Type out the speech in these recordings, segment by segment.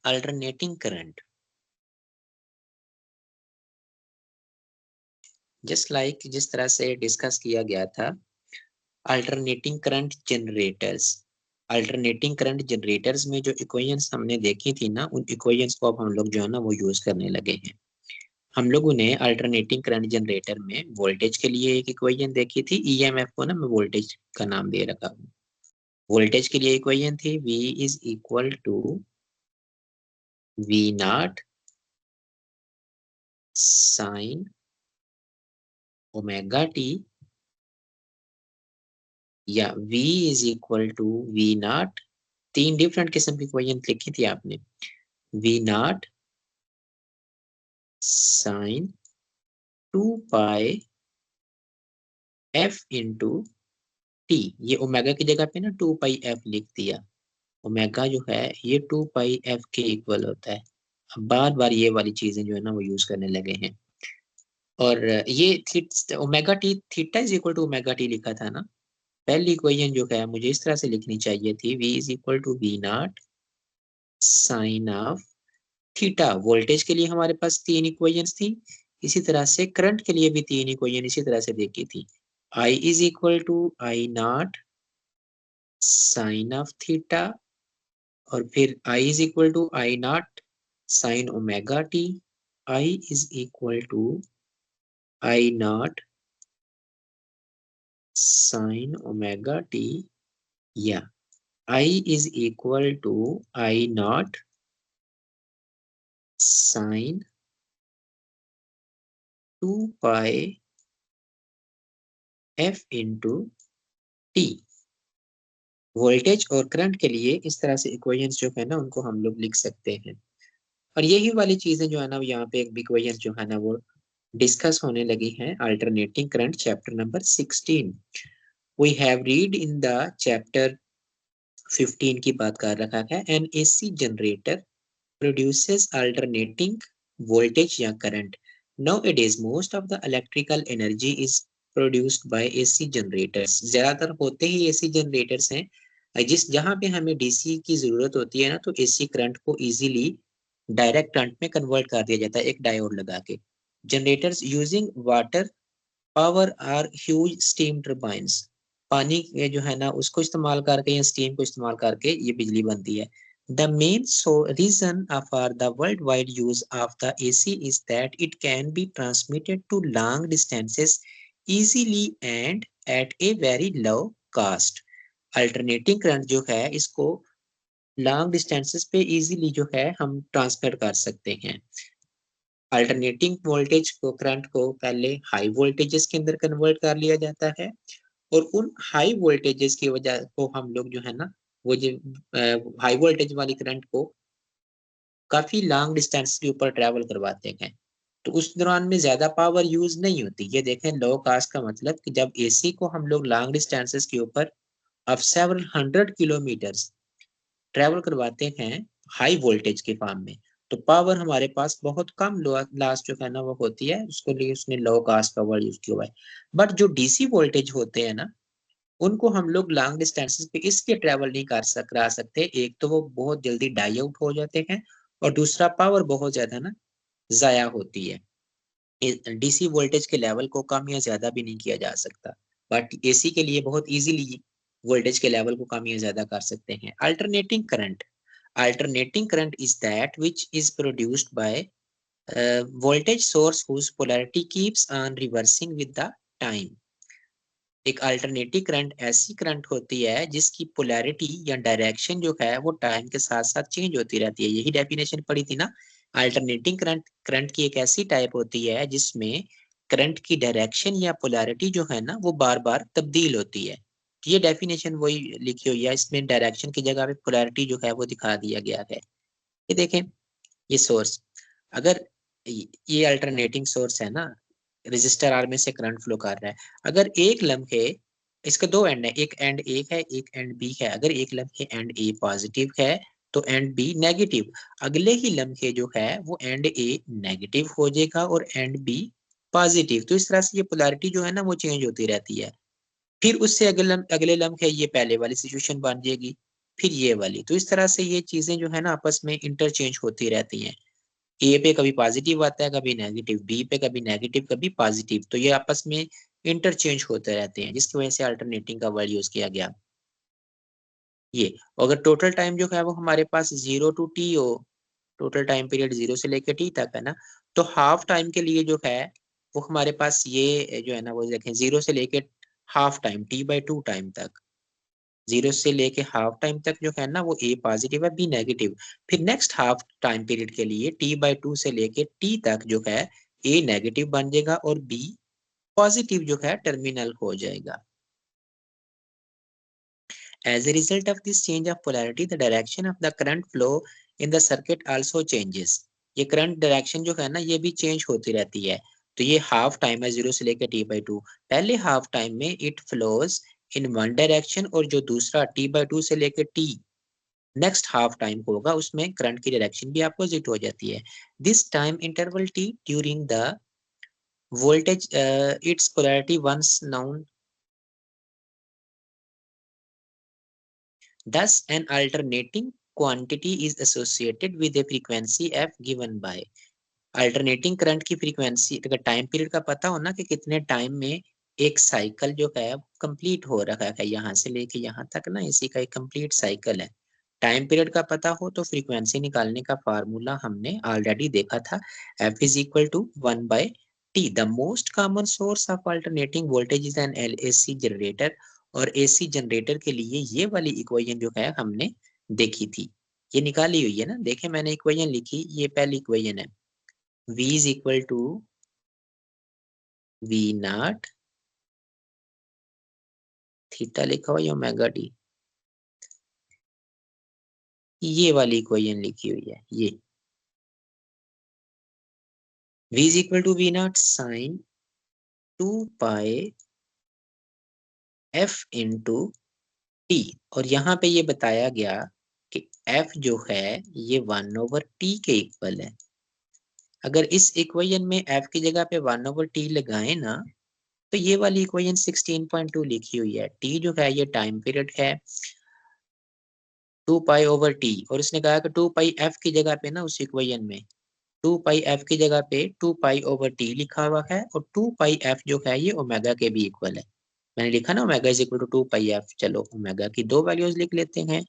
Alternating current, just like जिस तरह से डिस्कस किया गया था alternating current generators. Alternating current generators में जो इक्वेशंस हमने देखी थी ना, उन इक्वेशंस को अब हम लोग जो है ना वो यूज करने लगे हैं। हम लोगों ने अल्टरनेटिंग करंट जनरेटर में वोल्टेज के लिए एक इक्वेशन देखी थी, ईएमएफ को ना मैं वोल्टेज का नाम दे रखा हूँ। वोल्टेज के लिए इक्वेशन थी V is equal to V naught sine omega t, या V is equal to V naught, तीन डिफरेंट किस्म की इक्वेशन लिखी थी आपने। V naught sine 2 pi f into t, ये ओमेगा की जगह पे ना 2 पाई एफ लिख दिया। ओमेगा जो है ये 2 पाई एफ के इक्वल होता है। अब बार बार ये वाली चीजें जो है ना वो यूज करने लगे हैं। और ये omega t, theta is equal to omega t लिखा था ना, पहली इक्वेशन जो है मुझे इस तरह से लिखनी चाहिए थी, V is equal to V naught sine of theta. Voltage के लिए हमारे पास तीन इक्वेशंस थी, इसी तरह से करंट के लिए भी तीन इक्वेशन इसी तरह से देखी थी। I is equal to I naught sine of theta, और फिर I is equal to I naught sine omega t, I is equal to I naught sine omega t, या I is equal to I naught sine 2 pi f into t. Voltage और current के लिए इस तरह से equations जो है ना उनको हम लोग लिख सकते हैं। और यही वाली चीजें जो है ना यहाँ पे एक इक्वेशन जो है ना वो डिस्कस होने लगी हैं alternating current chapter number 16। We have read in the chapter 15 की बात कर रखा है, an AC generator produces alternating voltage या current. Nowadays, most of the electrical energy is produced by AC generators. ज्यादातर होते ही AC generators हैं। जिस जहां पे हमें DC की जरूरत होती है ना, तो AC करंट को इजीली डायरेक्ट करंट में कन्वर्ट कर दिया जाता है एक डायोड लगा के। Generators using water power are huge steam turbines, पानी जो है ना उसको इस्तेमाल करके या स्टीम को इस्तेमाल करके ये बिजली बनती है। The main reason for the worldwide use of the AC is that it can be transmitted to long distances easily and at a very low cost. Alternating current जो है इसको लॉन्ग डिस्टेंसेस पे इजीली जो है हम transfer कर सकते हैं। अल्टरनेटिंग वोल्टेज को करंट को पहले हाई वोल्टेजेस के अंदर कन्वर्ट कर लिया जाता है, और उन हाई वोल्टेजेस की वजह को हम लोग जो है ना वो जो हाई वोल्टेज वाली करंट को काफी लॉन्ग डिस्टेंस के ऊपर ट्रेवल करवाते हैं, तो उस दौरान में ज्यादा पावर यूज नहीं होती। ये देखें लो कास्ट का मतलब कि जब एसी को हम लोग लॉन्ग डिस्टेंसेस के ऊपर अब सेवरल 100 किलोमीटर्स ट्रेवल करवाते हैं हाई वोल्टेज के फॉर्म में, तो पावर हमारे पास बहुत कम लास्ट जो है ना वो होती है, उसको लिए उसने लो कास्ट का वर्ड यूज किया हुआ है। बट जो डीसी वोल्टेज होते हैं ना उनको हम लोग लॉन्ग डिस्टेंसेस पे इसलिए ट्रेवल नहीं करा सकते, एक तो वो बहुत जल्दी डाई आउट हो जाते हैं, और दूसरा पावर बहुत ज्यादा ना जाया होती है। डीसी वोल्टेज के लेवल को कम या ज्यादा भी नहीं किया जा सकता, बट एसी के लिए बहुत इजीली वोल्टेज के लेवल को कम या ज्यादा कर सकते हैं। Alternating current is that which is produced by voltage source whose polarity keeps on reversing with the time. एक अल्टरनेटिव करंट ऐसी करंट होती है जिसकी पोलैरिटी या डायरेक्शन जो है वो टाइम के साथ साथ चेंज होती रहती है। यही डेफिनेशन पड़ी थी ना, अल्टरनेटिंग करंट की एक ऐसी टाइप होती है जिसमें करंट की डायरेक्शन या पोलैरिटी जो है ना वो बार बार तब्दील होती है। ये डेफिनेशन वही लिखी हुई है, इसमें डायरेक्शन की जगह पे पोलैरिटी जो है वो दिखा दिया गया है। ये देखें, ये सोर्स, अगर ये अल्टरनेटिंग सोर्स है ना, रजिस्टर आर में से करंट फ्लो कर रहा है, अगर एक लम्हे, इसके दो एंड है, एक एंड ए है एक एंड बी है, अगर एक लम्हे एंड ए पॉजिटिव है तो एंड बी नेगेटिव, अगले ही लम्हे जो है वो एंड ए नेगेटिव हो जाएगा और एंड बी पॉजिटिव। तो इस तरह से ये पोलैरिटी जो है ना वो चेंज होती रहती है। फिर उससे अगले लम्हे ये पहले वाली सिचुएशन बन जाएगी, फिर ये वाली। तो इस तरह से ये चीजें जो है ना आपस में इंटरचेंज होती रहती हैं। ए पे कभी पॉजिटिव आता है, कभी नेगेटिव, बी पे कभी नेगेटिव, कभी पॉजिटिव, तो ये आपस में इंटरचेंज होते रहते हैं, जिसकी वजह से अल्टरनेटिंग का वर्ड यूज किया गया। ये अगर टोटल टाइम जो है वो हमारे पास 0 to T हो, टोटल टाइम पीरियड 0 से लेकर T तक है ना, तो हाफ टाइम के लिए जो है वो हमारे पास ये जो है ना वो देखें 0 से लेकर हाफ टाइम T/2 टाइम तक, 0 से लेके हाफ टाइम तक जो है ना वो ए पॉजिटिव है, बी नेगेटिव। फिर नेक्स्ट हाफ टाइम पीरियड के लिए T/2 से लेके टी तक जो है ए नेगेटिव बन जाएगा और बी पॉजिटिव जो है टर्मिनल हो जाएगा। As a result of this change of polarity, the direction of the current flow in the circuit also changes. ये करंट डायरेक्शन जो है ना ये भी चेंज होती रहती है। तो ये हाफ टाइम है 0 से लेकर T/2। पहले हाफ टाइम में it flows in one direction, और जो दूसरा T/2 से लेकर T नेक्स्ट हाफ टाइम होगा उसमें करंट की डायरेक्शन भी अपोजिट हो जाती है। This time interval T during the voltage its polarity once known. Thus, an alternating quantity is associated with a frequency f given by। Alternating current की frequency अगर time period का पता हो ना कि कितने टाइम में एक साइकिल जो है कंप्लीट हो रखा है, यहाँ से लेके यहाँ तक ना इसी का एक कंप्लीट साइकिल है। टाइम पीरियड का पता हो तो फ्रीक्वेंसी निकालने का फार्मूला हमने ऑलरेडी देखा था, f is equal to 1/t। The most common source of alternating voltage is an LAC generator, और AC जनरेटर के लिए ये वाली इक्वेशन जो है हमने देखी थी, ये निकाली हुई है ना। देखे मैंने इक्वेशन लिखी, ये पहली इक्वेशन है, V is equal to V naught theta लिखा हुआ या ओमेगा टी, ये वाली इक्वेशन लिखी हुई है। ये V is equal to V naught sin 2 pi f into t, और यहाँ पे ये बताया गया कि f जो है ये 1/t के इक्वल है। अगर इस इक्वेशन में f की जगह पे 1/t लगाए ना, तो ये वाली इक्वेशन 16.2 लिखी हुई है। t जो है ये टाइम पीरियड है 2 pi/t, और इसने कहा कि 2 pi f की जगह पे ना उस इक्वेशन में 2 pi f की जगह पे 2 pi/t लिखा हुआ है, और 2 pi f जो है ये ओमेगा के भी इक्वल है। मैंने लिखा ना omega is equal to 2 pi f, चलो ओमेगा की दो वैल्यूज लिख लेते हैं।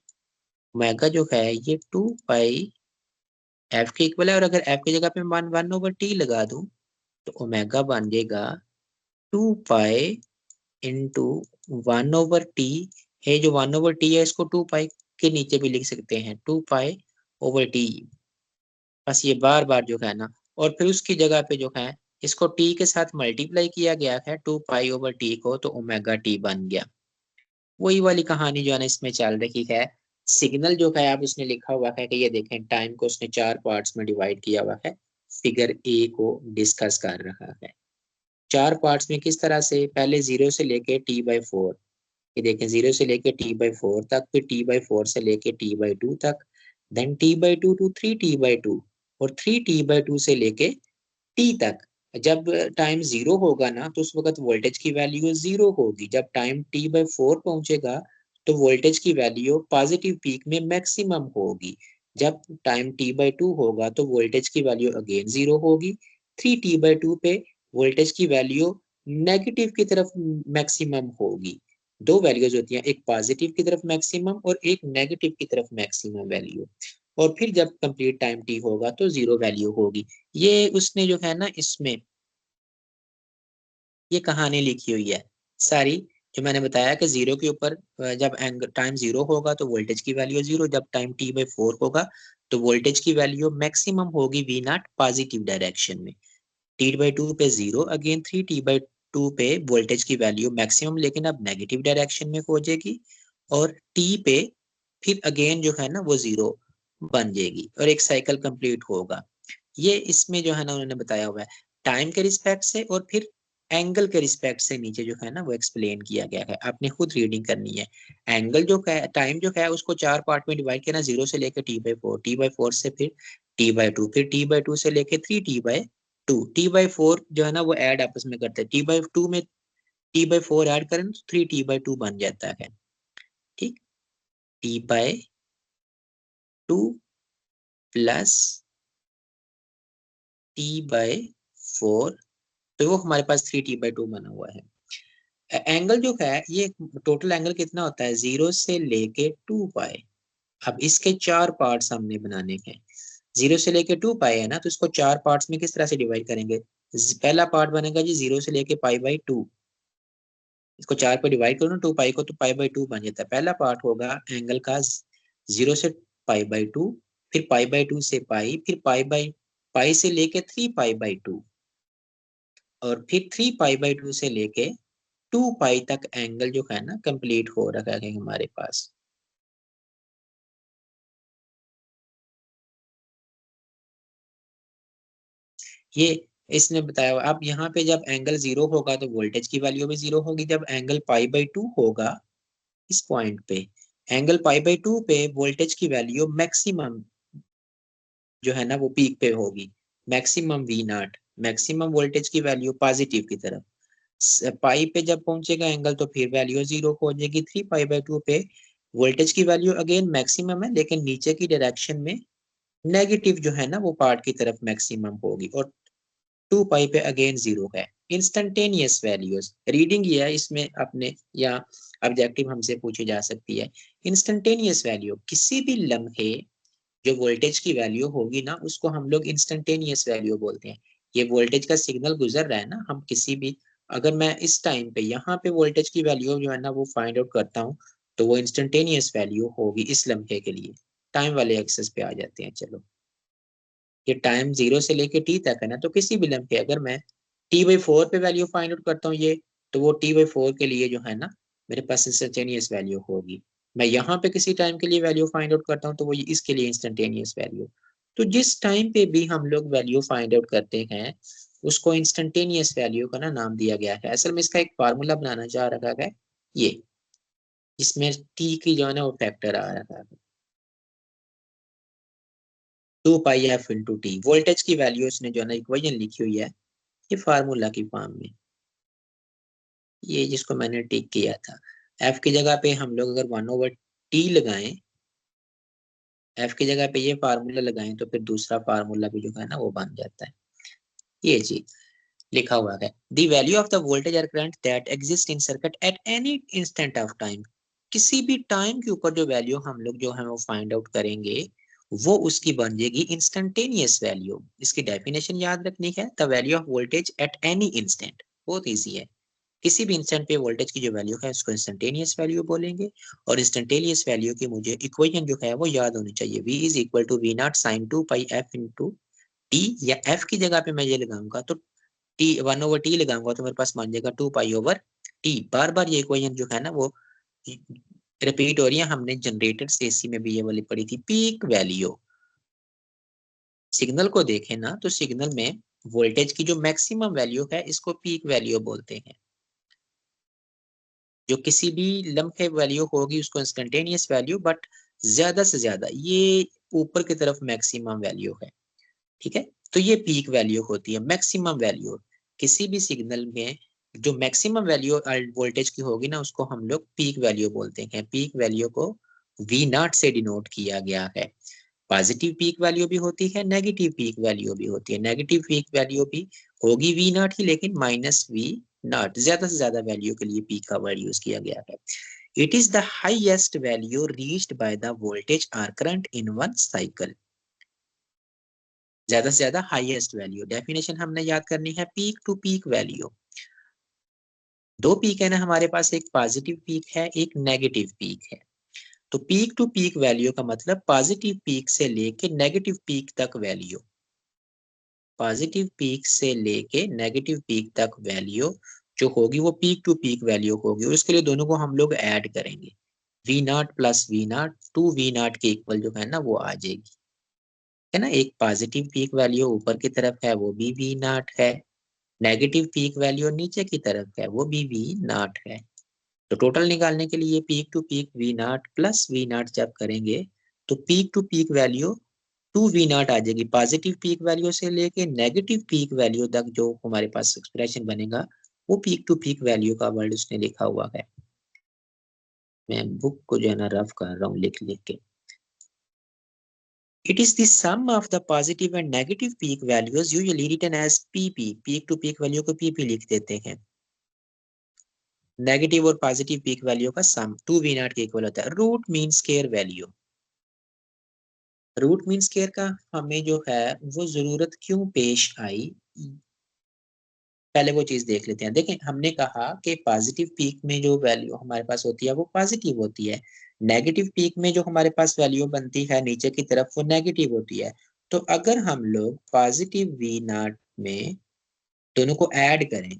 ओमेगा जो है ये 2 pi f के इक्वल है, और अगर f की जगह पे 1/t लगा दूं तो ओमेगा बन जाएगा 2 pi into 1/t है। जो 1/t है इसको 2 pi के नीचे भी लिख सकते हैं, 2 pi/t, बस ये बार बार जो है ना, और फिर उसकी जगह पे जो है इसको t के साथ मल्टीप्लाई किया गया है 2 pi/t को, तो ओमेगा t बन गया। वही वाली कहानी जो है ना इसमें चल रही है। सिग्नल जो है आप उसने लिखा हुआ है कि ये देखें टाइम को उसने 4 पार्ट्स में डिवाइड किया हुआ है, फिगर ए को डिस्कस कर रहा है। 4 पार्ट्स में किस तरह से, पहले 0 से लेके T/4, ये देखें 0 से लेके T/4 तक, फिर T/4 से लेके T/2 तक, देन T/2 टू 3T/2, और 3T/2 से लेके T तक। जब टाइम 0 होगा ना तो उस वक्त वोल्टेज की वैल्यू 0 होगी। जब टाइम T/4 पहुंचेगा तो वोल्टेज की वैल्यू पॉजिटिव पीक में मैक्सिमम होगी। जब टाइम T/2 होगा तो वोल्टेज की वैल्यू अगेन 0 होगी। 3T/2 पे वोल्टेज की वैल्यू नेगेटिव की तरफ मैक्सिमम होगी। दो वैल्यूज होती हैं, एक पॉजिटिव की तरफ मैक्सिमम और एक नेगेटिव की तरफ मैक्सिमम वैल्यू। और फिर जब कंप्लीट टाइम टी होगा तो 0 वैल्यू होगी। ये उसने जो है ना इसमें ये कहानी लिखी हुई है सारी, जो मैंने बताया कि 0 के ऊपर जब टाइम 0 होगा तो वोल्टेज की वैल्यू 0, जब टाइम T/4 होगा तो वोल्टेज की वैल्यू मैक्सिमम होगी V नॉट पॉजिटिव डायरेक्शन में। T/2 पे 0, अगेन 3T/2 पे वोल्टेज की वैल्यू मैक्सिमम लेकिन अब नेगेटिव डायरेक्शन में हो जाएगी, और T पे फिर अगेन जो है ना वो 0 बन जाएगी और एक साइकिल कंप्लीट होगा। ये इसमें जो है ना उन्होंने बताया हुआ है टाइम के रिस्पेक्ट से, और फिर एंगल के रिस्पेक्ट से नीचे जो है ना वो एक्सप्लेन किया गया है, आपने खुद रीडिंग करनी है। एंगल जो है टाइम जो है उसको 4 पार्ट में डिवाइड किया ना, 0 से लेकर T/4, T/4 से फिर T/2, फिर T/2 से लेकर 3T/2, T/4 जो है ना वो ऐड आपस में करते हैं, T/2 में T/4 ऐड करें तो 3T/2 बन जाता है। ठीक, T/2 2 प्लस t/4, तो वो हमारे पास 3t/2 बना हुआ है। एंगल जो है ये टोटल एंगल कितना होता है, 0 से लेके 2 पाई। अब इसके 4 पार्ट्स हमने बनाने हैं। 0 से लेके 2 पाई है ना, तो इसको 4 पार्ट्स में किस तरह से डिवाइड करेंगे। पहला पार्ट बनेगा जी 0 से लेके पाई/2, इसको 4 पे डिवाइड करो ना 2 पाई को, तो पाई/2 बन जाता है। पहला पार्ट होगा एंगल का 0 से पाई/2, फिर पाई/2 से पाई, फिर पाई से लेके 3 पाई/2, और फिर 3 पाई/2 से लेके 2 पाई तक एंगल जो है ना कंप्लीट हो रखा है हमारे पास। ये इसने बताया। अब यहाँ पे जब एंगल 0 होगा तो वोल्टेज की वैल्यू भी 0 होगी। जब एंगल पाई/2 होगा इस पॉइंट पे, एंगल पाई/2 पे वोल्टेज की वैल्यू मैक्सिमम जो है ना वो पीक पे होगी, मैक्सिमम V0, मैक्सिमम वोल्टेज की वैल्यू पॉजिटिव की तरफ। पाई पे जब पहुंचेगा एंगल तो फिर वैल्यू 0 हो जाएगी। 3 पाई/2 पे वोल्टेज की वैल्यू अगेन मैक्सिमम है, लेकिन नीचे की डायरेक्शन में नेगेटिव जो है ना वो पार्ट की तरफ मैक्सिमम होगी, और 2 पाई पे अगेन 0 है। इंस्टेंटेनियस वैल्यूज रीडिंग ये है इसमें अपने, या ऑब्जेक्टिव हमसे पूछी जा सकती है। इंस्टेंटेनियस वैल्यू किसी भी लम्हे जो वोल्टेज की वैल्यू होगी ना उसको हम लोग इंस्टेंटेनियस वैल्यू बोलते हैं। ये वोल्टेज का सिग्नल गुजर रहा है ना, हम किसी भी, अगर मैं इस टाइम पे यहाँ पे वोल्टेज की वैल्यू जो है ना वो फाइंड आउट करता हूँ, तो वो इंस्टेंटेनियस वैल्यू होगी इस लम्हे के लिए। टाइम वाले एक्सेस पे आ जाते हैं। चलो, ये टाइम 0 से लेके t तक है ना, तो किसी भी लम्हे अगर मैं t/4 पे वैल्यू फाइंड आउट करता हूँ ये, तो वो t/4 के लिए जो है ना मेरे पास इंस्टेंटेनियस वैल्यू होगी। मैं यहाँ पे किसी टाइम के लिए वैल्यू फाइंड आउट करता हूँ तो वो इसके लिए इंस्टेंटेनियस वैल्यू। तो जिस टाइम पे भी हम लोग वैल्यू फाइंड आउट करते हैं उसको इंस्टेंटेनियस वैल्यू का ना नाम दिया गया है। असल में इसका एक फार्मूला बनाना चाह रखा है ये, इसमें t की जो है ना वो फैक्टर आ रखा है 2 पाई f × t। वोल्टेज की वैल्यू इसने जो है ना इक्वेशन लिखी हुई है ये फार्मूला की फॉर्म में, ये जिसको मैंने टिक किया था। f की जगह पे हम लोग अगर 1/t लगाएं, f की जगह पे ये फार्मूला लगाएं, तो फिर दूसरा फार्मूला भी जो है ना वो बन जाता है। ये चीज लिखा हुआ है, the value of the voltage और current that exist in circuit at any instant of time. किसी भी टाइम के ऊपर जो वैल्यू हम लोग जो है वो फाइंड आउट करेंगे वो उसकी बन जाएगी इंस्टेंटेनियस वैल्यू। इसकी डेफिनेशन याद रखनी है, the value of voltage at any instant. बहुत इजी है, किसी भी इंस्टेंट पे वोल्टेज की जो वैल्यू है उसको इंस्टेंटेनियस वैल्यू बोलेंगे। और इंस्टेंटेनियस वैल्यू की मुझे इक्वेशन जो है वो याद होनी चाहिए, v is equal to V0 sin 2 pi f × t, या f की जगह पे मैं ये लगाऊंगा तो t 1/t लगाऊंगा तो मेरे पास मान जाएगा 2 पाई/t। बार बार ये इक्वेशन जो है ना वो रिपीट हो रही है। हमने जनरेटर से एसी में भी ये वाली पढ़ी थी। पीक वैल्यू, सिग्नल को देखें ना तो सिग्नल में वोल्टेज की जो मैक्सिमम वैल्यू है इसको पीक वैल्यू बोलते हैं। जो किसी भी लम्हे वैल्यू होगी उसको इंस्टेंटेनियस वैल्यू, बट ज्यादा से ज्यादा ये ऊपर की तरफ मैक्सिमम वैल्यू है। ठीक है, तो ये पीक वैल्यू होती है, मैक्सिमम वैल्यू। किसी भी सिग्नल में जो मैक्सिमम वैल्यू वोल्टेज की होगी ना उसको हम लोग पीक वैल्यू बोलते हैं। पीक वैल्यू को V0 से डिनोट किया गया है। पॉजिटिव पीक वैल्यू भी होती है, नेगेटिव पीक वैल्यू भी होती है। नेगेटिव पीक वैल्यू भी होगी V0 ही, लेकिन -V0, ज्यादा से ज्यादा वैल्यू के लिए पीक का वर्ड यूज किया गया है। It is the highest value reached by the voltage और करंट इन वन साइकिल। ज्यादा से ज्यादा हाईएस्ट वैल्यू, डेफिनेशन हमने याद करनी है, पीक टू पीक वैल्यू। दो पीक है ना हमारे पास, एक पॉजिटिव पीक है एक नेगेटिव पीक है। तो पीक टू पीक वैल्यू का मतलब पॉजिटिव पीक से लेके नेगेटिव पीक तक वैल्यू, पॉजिटिव पीक से लेके नेगेटिव पीक तक वैल्यू जो होगी वो पीक टू पीक वैल्यू होगी। और इसके लिए दोनों को हम लोग ऐड करेंगे, V0 + V0 2 V0 के इक्वल जो है ना वो आ जाएगी, है ना। एक पॉजिटिव पीक वैल्यू ऊपर की तरफ है वो भी V0 है, नेगेटिव पीक वैल्यू नीचे की तरफ है वो भी V0 है। तो टोटल निकालने के लिए peak to peak V0 + V0 जब करेंगे तो peak to peak value 2V0 आ जाएगी। पॉजिटिव पीक वैल्यू से लेके नेगेटिव पीक वैल्यू तक जो हमारे पास एक्सप्रेशन बनेगा वो पीक टू पीक वैल्यू का वर्ड उसने लिखा हुआ है। मैं बुक को जो है ना रफ कर रहा हूँ लिख लिख के। It is the sum of the positive and negative peak values usually written as PP. Peak to peak value को PP लिख देते हैं। नेगेटिव और पॉजिटिव पीक वैल्यू का सम 2V0 के इक्वल होता है। Root mean square value, root mean square का हमें जो है वो जरूरत क्यों पेश आई, पहले वो चीज देख लेते हैं। देखें, हमने कहा कि पॉजिटिव पीक में जो वैल्यू हमारे पास होती है वो पॉजिटिव होती है, नेगेटिव पीक में जो हमारे पास वैल्यू बनती है नीचे की तरफ वो नेगेटिव होती है। तो अगर हम लोग पॉजिटिव V0 में दोनों को ऐड करें,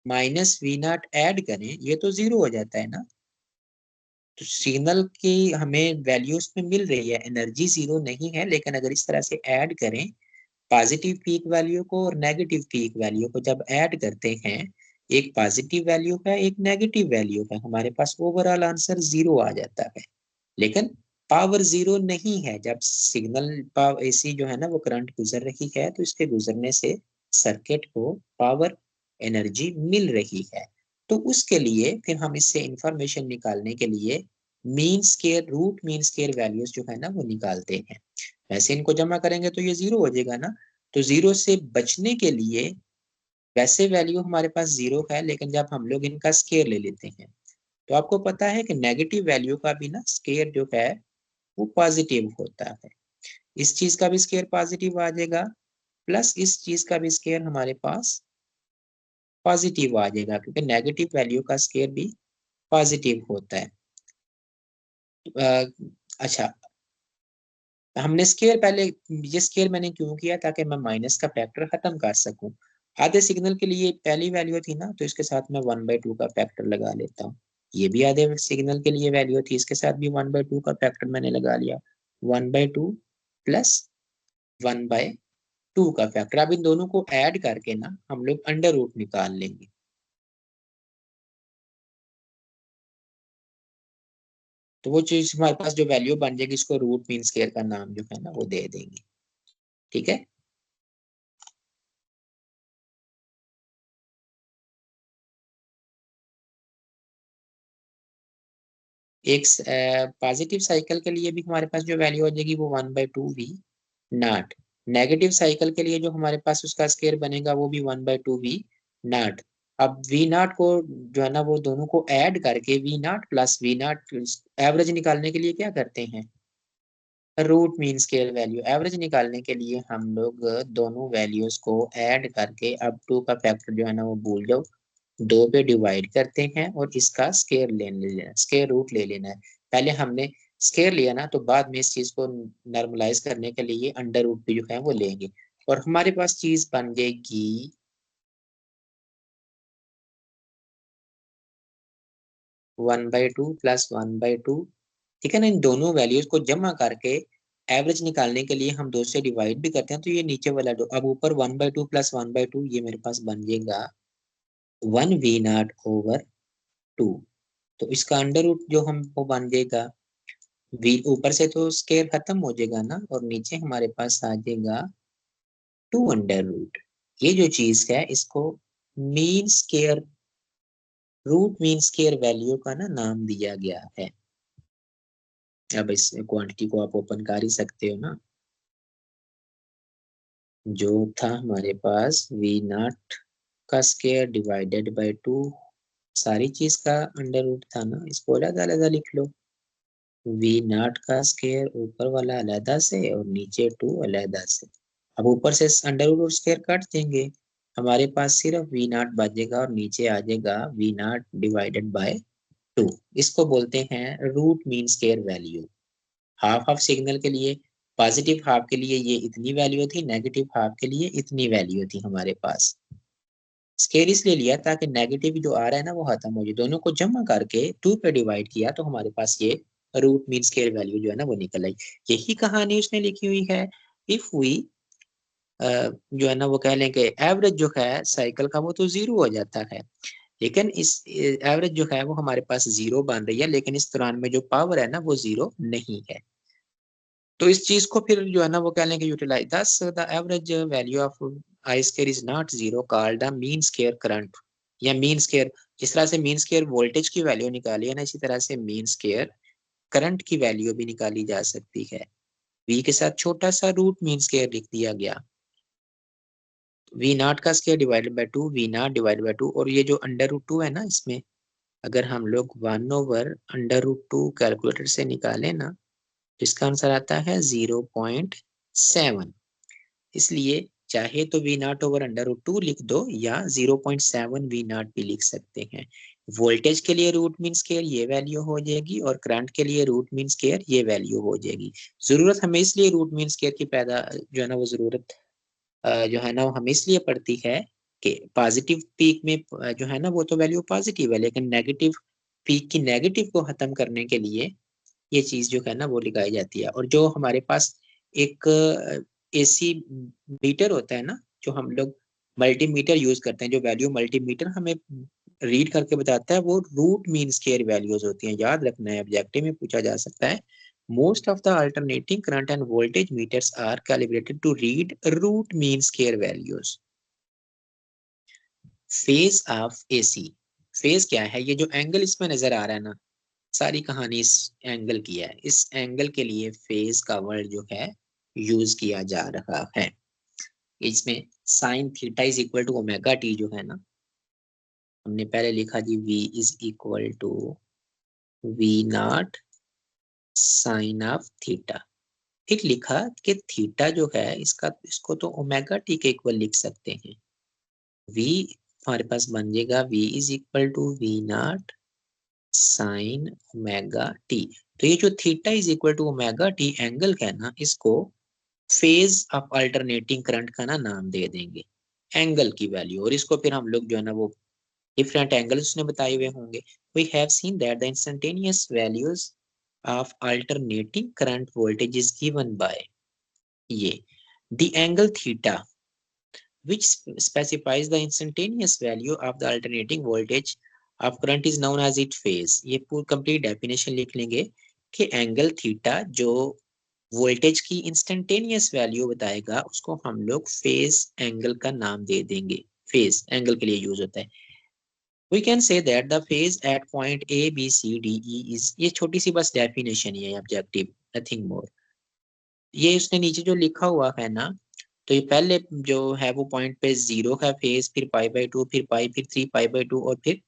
माइनस V0 ऐड करें, ये तो जीरो हो जाता है ना। तो सिग्नल की हमें वैल्यूज में मिल रही है, एनर्जी जीरो नहीं है, लेकिन अगर इस तरह से ऐड करें पॉजिटिव पीक वैल्यू को और नेगेटिव पीक वैल्यू को, जब ऐड करते हैं, एक पॉजिटिव वैल्यू है एक नेगेटिव वैल्यू है, हमारे पास ओवरऑल आंसर जीरो आ जाता है। लेकिन पावर जीरो नहीं है, जब सिग्नल एसी जो है ना वो करंट गुजर रही है तो इसके गुजरने से सर्किट को पावर एनर्जी मिल रही है। तो उसके लिए फिर हम इससे इंफॉर्मेशन निकालने के लिए mean square, root mean square values जो है ना वो निकालते हैं। वैसे इनको जमा करेंगे तो ये जीरो हो जाएगा ना। तो जीरो से बचने के लिए, वैसे वैल्यू हमारे पास जीरो है लेकिन जब हम लोग इनका स्क्वायर ले लेते हैं, तो आपको पता है कि नेगेटिव वैल्यू का भी ना स्क्वायर जो है वो पॉजिटिव होता है। इस चीज का भी स्क्वायर पॉजिटिव आ जाएगा, प्लस इस चीज का भी स्क्वायर हमारे पास पॉजिटिव आ जाएगा, क्योंकि नेगेटिव वैल्यू का स्क्वायर भी पॉजिटिव होता है। अच्छा, हमने स्केयर पहले, ये स्केयर मैंने क्यों किया, ताकि मैं माइनस का फैक्टर खत्म कर सकूं। आधे सिग्नल के लिए पहली वैल्यू थी ना, तो इसके साथ मैं 1/2 का फैक्टर लगा लेता हूँ। ये भी आधे सिग्नल के लिए वैल्यू थी, इसके साथ भी 1/2 का फैक्टर मैंने लगा लिया। 1/2 प्लस 1/2 का फैक्टर, अब इन दोनों को ऐड करके ना हम लोग अंडर रूट निकाल लेंगे। तो वो चीज हमारे पास जो वैल्यू बन जाएगी, इसको रूट मीन स्क्वायर का नाम जो है ना वो दे देंगे। ठीक है। एक पॉजिटिव साइकिल के लिए भी हमारे पास जो वैल्यू हो जाएगी वो 1/2V0। नेगेटिव साइकिल के लिए जो हमारे पास उसका स्क्वायर बनेगा वो भी 1/2V0। अब V0 को जो है ना वो दोनों को ऐड करके V0 प्लस V0 एवरेज निकालने के लिए क्या करते हैं, root mean square value. Average निकालने के लिए हम लोग दोनों वैल्यूज को ऐड करके, अब 2 का फैक्टर जो है ना वो भूल जाओ, 2 पे डिवाइड करते हैं और इसका स्क्वायर ले लेना, स्क्वायर रूट ले लेना है। पहले हमने स्क्वायर लिया ना, तो बाद में इस चीज को नॉर्मलाइज करने के लिए अंडर रूट पे जो है वो लेंगे, और हमारे पास चीज बन जाएगी 1/2 प्लस 1/2। ठीक है ना, इन दोनों वैल्यूज को जमा करके एवरेज निकालने के लिए हम 2 से डिवाइड भी करते हैं, तो ये नीचे वाला दो, अब ऊपर 1/2 प्लस 1/2, ये मेरे पास बन जाएगा 1V0/2। तो इसका अंडर रूट जो हमको बन जाएगा, वी ऊपर से तो स्केयर खत्म हो जाएगा ना, और नीचे हमारे पास आ जाएगा 2 अंडर रूट। ये जो चीज है इसको mean square, root mean square value का ना नाम दिया गया है। अब इस क्वांटिटी को आप ओपन कर ही सकते हो ना। जो था हमारे पास V0 का स्केयर डिवाइडेड बाय 2, सारी चीज का अंडर रूट था ना, इसको अलग अलग लिख लो। V0 का स्केयर ऊपर वाला अलहदा से और नीचे 2 अलहदा से। अब ऊपर से अंडर रूट और स्केयर काट देंगे, हमारे पास सिर्फ V0 बचेगा और नीचे आ जाएगा V0 डिवाइडेड बाय 2। इसको बोलते हैं root mean square value. Half half signal के लिए, पॉजिटिव हाफ के लिए ये इतनी वैल्यू थी, नेगेटिव हाफ के लिए इतनी वैल्यू थी हमारे पास। स्केयर इसलिए लिया ताकि नेगेटिव जो आ रहा है ना वो खत्म हो जाए, दोनों को जमा करके 2 पे डिवाइड किया तो हमारे पास ये रूट मीन स्केयर वैल्यू जो है ना वो निकल आई। यही कहानी उसने लिखी हुई है। इफ वी जो है ना वो कह लें कि एवरेज जो है साइकिल का वो तो जीरो हो जाता है, लेकिन इस एवरेज जो है वो हमारे पास जीरो बन रही है, लेकिन इस दौरान में जो पावर है ना वो जीरो नहीं है। तो इस चीज को फिर जो है ना वो कह लेंगे यूटिलाइज, दस the average value of I square is not zero called the mean square current, या मीन स्केयर। जिस तरह से मीन स्केयर वोल्टेज की वैल्यू निकाली है ना, इसी तरह से मीन स्केयर करंट की वैल्यू भी निकाली जा सकती है। v के साथ छोटा सा रूट मीन स्क्वायर लिख दिया गया, वी नॉट का square divided by 2, v naught divided by 2, और ये जो अंडर रूट 2 है ना, इसमें अगर हम लोग 1/√2 कैलकुलेटर से निकालें ना, तो इसका आंसर आता है 0.7। इसलिए चाहे तो वी नॉट ओवर √2 लिख दो या 0.7 वी नॉट भी लिख सकते हैं। वोल्टेज के लिए रूट मीन स्क्वायर ये वैल्यू हो जाएगी और करंट के लिए रूट मीन स्क्वायर ये वैल्यू हो जाएगी। जरूरत हमें इसलिए रूट मीन स्क्वायर की पैदा जो है ना वो जरूरत जो है ना वो हमें इसलिए पड़ती है कि पॉजिटिव पीक में जो है ना वो तो वैल्यू पॉजिटिव है, लेकिन नेगेटिव पीक की नेगेटिव को खत्म करने के लिए ये चीज जो है ना वो लगाई जाती है। और जो हमारे पास एक एसी मीटर होता है ना, जो हम लोग मल्टीमीटर यूज करते हैं, जो वैल्यू मल्टीमीटर हमें रीड करके बताता है, वो रूट मीन स्क्वायर वैल्यूज होती हैं। याद रखना है, ऑब्जेक्टिव में पूछा जा सकता है। Most of the alternating current and voltage meters are calibrated to read root mean square values. Phase of AC. Phase क्या है? ये जो एंगल इसमें नजर आ रहा है ना, सारी कहानी इस एंगल की है। इस एंगल के लिए फेज का वर्ड जो है यूज किया जा रहा है। इसमें sine theta is equal to omega t जो है ना, हमने पहले लिखा जी v is equal to v naught sine of theta. फिर लिखा कि थीटा जो है इसका, इसको तो ओमेगा टी के इक्वल लिख सकते हैं। v हमारे पास बन जाएगा v is equal to v naught sine omega t. तो ये जो theta is equal to omega t angle है ना, इसको फेज ऑफ अल्टरनेटिंग करंट का ना नाम दे देंगे, एंगल की वैल्यू। और इसको फिर हम लोग जो है ना वो डिफरेंट एंगल्स उसने बताए हुए होंगे। We have seen that the instantaneous values of alternating current voltage is given by ये the angle theta which specifies the instantaneous value of the alternating voltage of current is known as its phase। ये पूरी complete definition लिख लेंगे कि angle theta जो voltage की instantaneous value बताएगा उसको हम लोग फेज एंगल का नाम दे देंगे। फेज एंगल के लिए यूज होता है। we can say that the phase at point a b c d e is, ये छोटी सी बस डेफिनेशन ही है, ऑब्जेक्टिव, नथिंग मोर। ये उसने नीचे जो लिखा हुआ है ना, तो ये पहले जो है वो पॉइंट पे 0 है फेज, फिर π/2, फिर पाई, फिर 3π/2 और फिर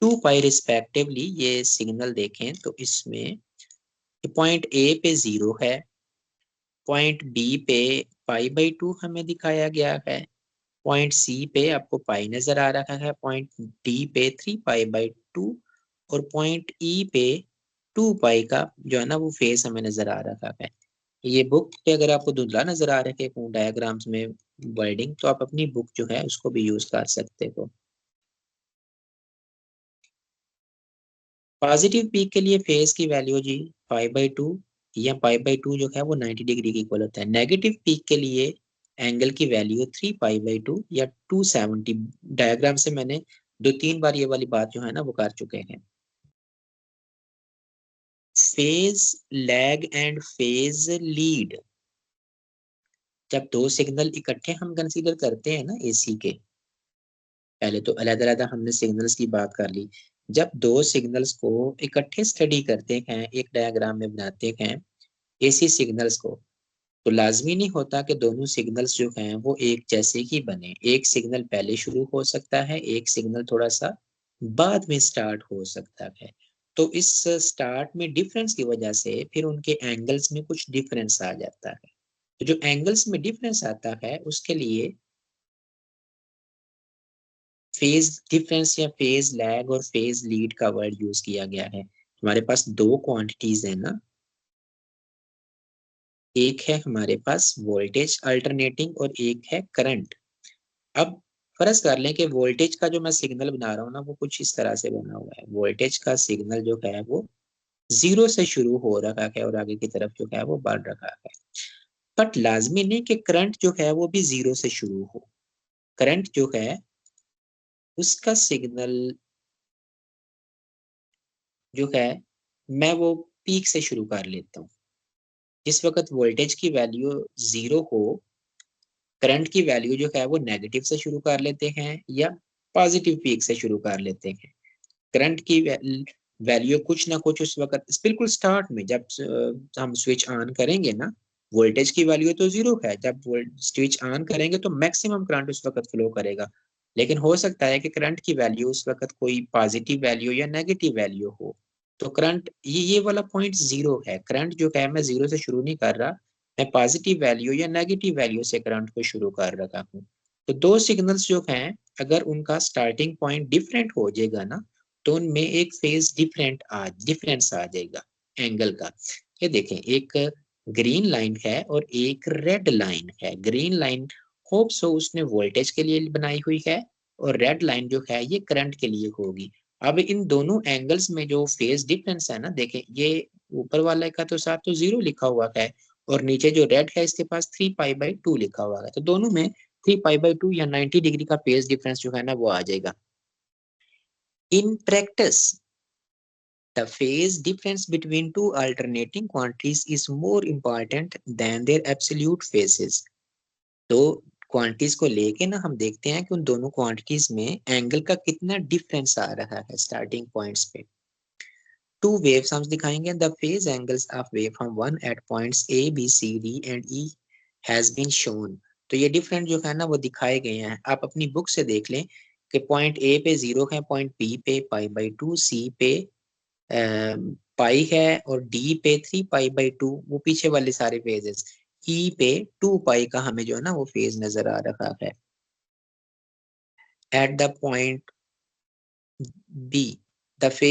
2π रिस्पेक्टिवली। ये सिग्नल देखें तो इसमें पॉइंट ए पे 0 है, पॉइंट बी पे π/2 हमें दिखाया गया है, पॉइंट सी पे आपको पाई नजर आ रहा है, पॉइंट डी पे 3π/2 और पॉइंट ई पे 2π का जो है ना वो फेस हमें नजर आ रहा है। ये बुक पे अगर आपको धुंधला नजर आ रहे हैं डायग्राम्स में वर्डिंग, तो आप अपनी बुक जो है उसको भी यूज कर सकते हो। पॉजिटिव पीक के लिए फेज की वैल्यू जी π/2 या π/2 जो है वो 90 डिग्री के इक्वल होता है। नेगेटिव पीक के लिए एंगल की वैल्यू 3π/2 या 270। डायग्राम से मैंने 2-3 बार ये वाली बात जो है ना वो कर चुके हैं। Phase lag and phase lead, जब दो सिग्नल इकट्ठे हम कंसीडर करते हैं ना एसी के, पहले तो अलग-अलग हमने सिग्नल्स की बात कर ली। जब दो सिग्नल्स को इकट्ठे स्टडी करते हैं, एक डायग्राम में बनाते हैं एसी सिग्नल्स को, तो लाजमी नहीं होता कि दोनों सिग्नल्स जो हैं वो एक जैसे ही बने। एक सिग्नल पहले शुरू हो सकता है, एक सिग्नल थोड़ा सा बाद में स्टार्ट हो सकता है। तो इस स्टार्ट में डिफरेंस की वजह से फिर उनके एंगल्स में कुछ डिफरेंस आ जाता है। तो जो एंगल्स में डिफरेंस आता है उसके लिए फेज डिफरेंस या फेज लैग और फेज लीड का वर्ड यूज किया गया है। हमारे पास दो क्वांटिटीज है ना, एक है हमारे पास वोल्टेज अल्टरनेटिंग और एक है करंट। अब फर्ज कर लें कि वोल्टेज का जो मैं सिग्नल बना रहा हूँ ना वो कुछ इस तरह से बना हुआ है। वोल्टेज का सिग्नल जो है वो 0 से शुरू हो रखा है और आगे की तरफ जो है वो बढ़ रखा है। बट लाजमी नहीं कि करंट जो है वो भी 0 से शुरू हो। करंट जो है उसका सिग्नल जो है मैं वो पीक से शुरू कर लेता हूँ। जिस वक्त वोल्टेज की वैल्यू 0 हो, करंट की वैल्यू जो है वो नेगेटिव से शुरू कर लेते हैं या पॉजिटिव पीक से शुरू कर लेते हैं। करंट की वैल्यू कुछ ना कुछ उस वक्त बिल्कुल स्टार्ट में जब हम स्विच ऑन करेंगे ना, वोल्टेज की वैल्यू तो 0 है, जब स्विच ऑन करेंगे तो मैक्सिमम करंट उस वक्त फ्लो करेगा, लेकिन हो सकता है कि करंट की वैल्यू उस वक्त कोई पॉजिटिव वैल्यू या नेगेटिव वैल्यू हो। तो करंट ये वाला पॉइंट 0 है, करंट जो है मैं 0 से शुरू नहीं कर रहा, मैं पॉजिटिव वैल्यू या नेगेटिव वैल्यू से करंट को शुरू कर रहा हूँ। तो दो सिग्नल्स जो हैं अगर उनका स्टार्टिंग पॉइंट डिफरेंट हो जाएगा ना, तो उनमें एक फेज डिफरेंस आ जाएगा एंगल का। ये देखें, एक ग्रीन लाइन है और एक रेड लाइन है। ग्रीन लाइन होप सो उसने वोल्टेज के लिए बनाई हुई है, और रेड लाइन जो है ये करंट के लिए होगी। अब इन दोनों एंगल्स में जो फेज डिफरेंस है ना, देखें ये ऊपर वाले का तो साथ तो 0 लिखा हुआ है, और नीचे जो रेड है इसके पास 3π/2 लिखा हुआ है, तो दोनों में 3π/2 या 90 डिग्री का फेज डिफरेंस जो है ना वो आ जाएगा। In practice the phase difference between two alternating quantities is more important than their absolute phases। तो क्वांटिटीज को लेके ना हम देखते हैं कि उन दोनों क्वांटिटीज में एंगल का कितना डिफरेंस आ रहा है स्टार्टिंग पॉइंट्स पे। टू वेवफॉर्म्स दिखाएंगे, the phase angles of waveform 1 at points A B C D and E has been shown. तो ये डिफरेंट जो है ना वो दिखाए गए हैं, आप अपनी बुक से देख लें कि पॉइंट ए पे 0 है, पॉइंट बी पे π/2, सी पे पाई है, और डी पे 3π/2, वो पीछे वाले सारे फेजेस। ई पे 2π का हमें जो है ना वो फेज नजर आ रहा है। At the point be the phase